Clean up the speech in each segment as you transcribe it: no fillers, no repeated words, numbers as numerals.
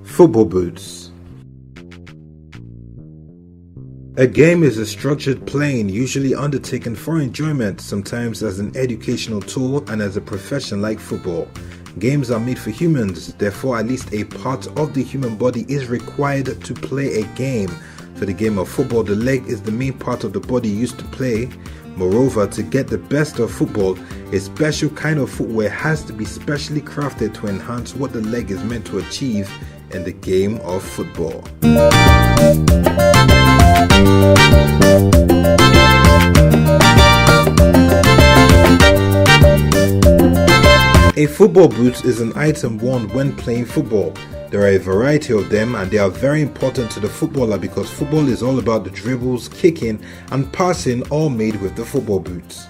Football boots. A game is a structured playing usually undertaken for enjoyment, sometimes as an educational tool and as a profession like football. Games are made for humans, therefore at least a part of the human body is required to play a game. For the game of football, the leg is the main part of the body used to play. Moreover, to get the best of football, a special kind of footwear has to be specially crafted to enhance what the leg is meant to achieve in the game of football. A football boot is an item worn when playing football. There are a variety of them and they are very important to the footballer because football is all about the dribbles, kicking and passing, all made with the football boots.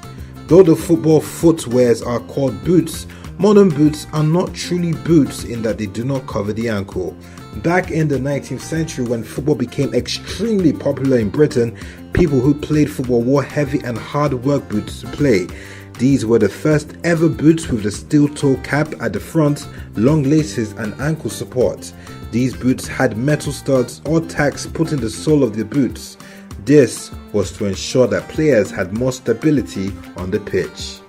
Though the football footwears are called boots, modern boots are not truly boots in that they do not cover the ankle. Back in the 19th century, when football became extremely popular in Britain, people who played football wore heavy and hard work boots to play. These were the first ever boots with the steel toe cap at the front, long laces and ankle support. These boots had metal studs or tacks put in the sole of the boots. This was to ensure that players had more stability on the pitch.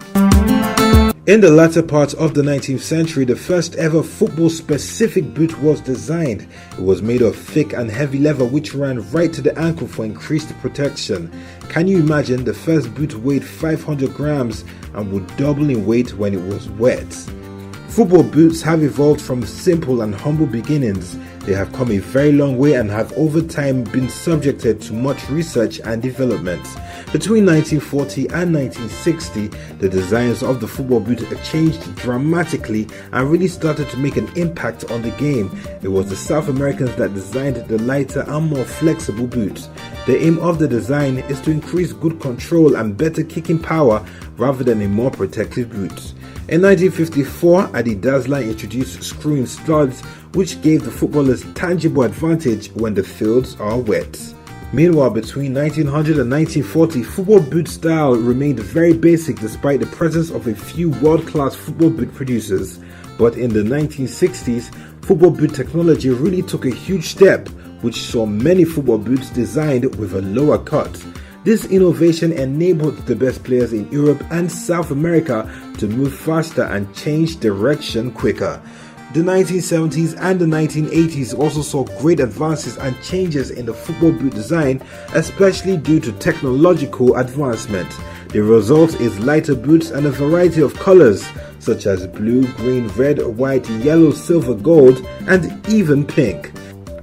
In the latter part of the 19th century, the first ever football-specific boot was designed. It was made of thick and heavy leather which ran right to the ankle for increased protection. Can you imagine? The first boot weighed 500 grams and would double in weight when it was wet. Football boots have evolved from simple and humble beginnings. They have come a very long way and have over time been subjected to much research and development. Between 1940 and 1960, the designs of the football boot changed dramatically and really started to make an impact on the game. It was the South Americans that designed the lighter and more flexible boots. The aim of the design is to increase good control and better kicking power rather than a more protective boot. In 1954, Adidas line introduced screw-in studs, which gave the footballers tangible advantage when the fields are wet. Meanwhile, between 1900 and 1940, football boot style remained very basic despite the presence of a few world-class football boot producers. But in the 1960s, football boot technology really took a huge step, which saw many football boots designed with a lower cut. This innovation enabled the best players in Europe and South America to move faster and change direction quicker. The 1970s and the 1980s also saw great advances and changes in the football boot design, especially due to technological advancement. The result is lighter boots and a variety of colors, such as blue, green, red, white, yellow, silver, gold, and even pink.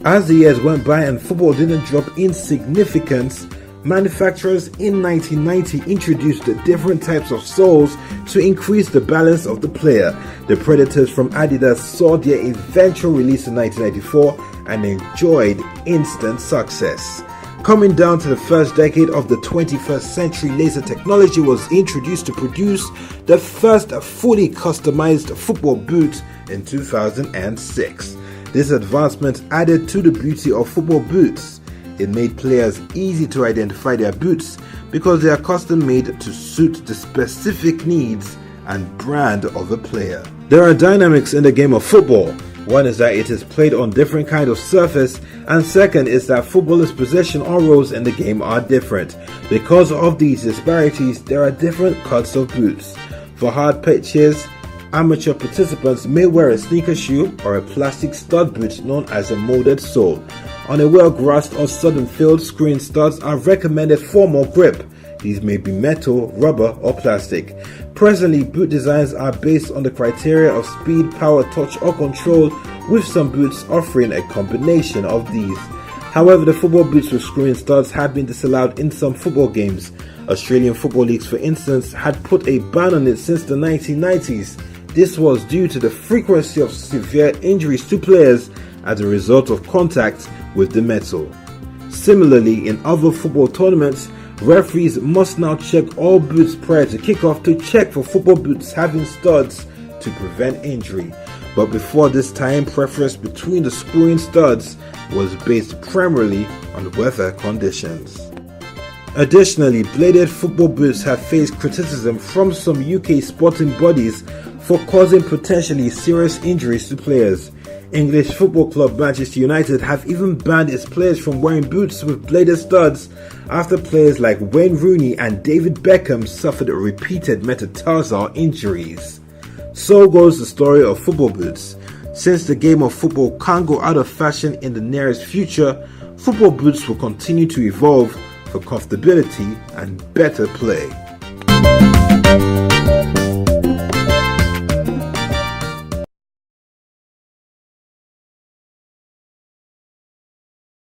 As the years went by and football didn't drop in significance, manufacturers in 1990 introduced different types of soles to increase the balance of the player. The Predators from Adidas saw their eventual release in 1994 and enjoyed instant success. Coming down to the first decade of the 21st century, laser technology was introduced to produce the first fully customized football boot in 2006. This advancement added to the beauty of football boots. It made players easy to identify their boots because they are custom made to suit the specific needs and brand of a player. There are dynamics in the game of football. One is that it is played on different kinds of surface, and second is that footballers' position or roles in the game are different. Because of these disparities, there are different cuts of boots. For hard pitches, amateur participants may wear a sneaker shoe or a plastic stud boot known as a molded sole. On a well-grassed or sodden field, screen studs are recommended for more grip. These may be metal, rubber, or plastic. Presently, boot designs are based on the criteria of speed, power, touch, or control, with some boots offering a combination of these. However, the football boots with screen studs have been disallowed in some football games. Australian football leagues, for instance, had put a ban on it since the 1990s. This was due to the frequency of severe injuries to players as a result of contact with the metal. Similarly, in other football tournaments, referees must now check all boots prior to kickoff to check for football boots having studs to prevent injury. But before this time, preference between the screw-in studs was based primarily on weather conditions. Additionally, bladed football boots have faced criticism from some UK sporting bodies for causing potentially serious injuries to players. English football club Manchester United have even banned its players from wearing boots with bladed studs after players like Wayne Rooney and David Beckham suffered repeated metatarsal injuries. So goes the story of football boots. Since the game of football can't go out of fashion in the nearest future, football boots will continue to evolve for comfortability and better play.